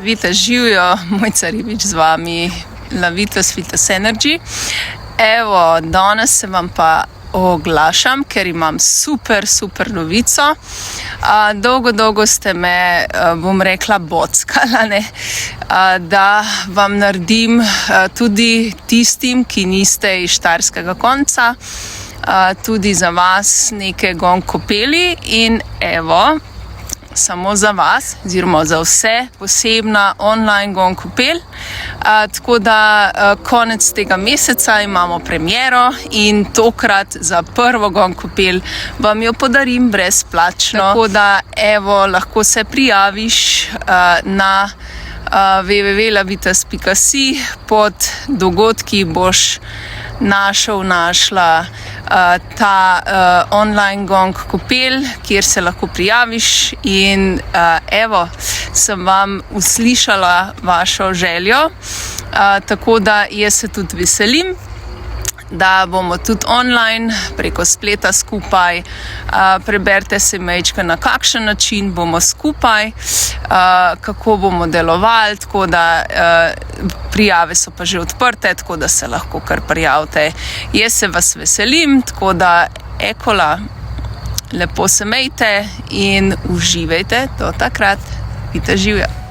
Vita živijo, Mojca Ribič z vami, Lavitas Fitas Energy. Evo, danes se vam pa oglašam, ker imam super novico. Dolgo ste me, bom rekla, bockala, da vam naredim tudi tistim, ki niste iz Štajerskega konca, tudi za vas neke gong kopeli in evo, samo za vas, oziroma za vse, posebna online gong kopel. Tako da konec tega meseca imamo premiero in tokrat za prvo gong kopel vam jo podarim brezplačno. Tako da evo, lahko se prijaviš na www.lavitas.si, pod dogodki boš našla ta online gong kopel, kjer se lahko prijaviš in evo, sem vam uslišala vašo željo, tako da jaz se tudi veselim, da bomo tudi online preko spleta skupaj. Preberite se majčka, na kakšen način bomo skupaj, kako bomo delovali, tako da prijave so pa že odprte, tako da se lahko kar prijavite. Jaz se vas veselim, tako da ekola, lepo se imejte in uživajte do takrat. Vita živja.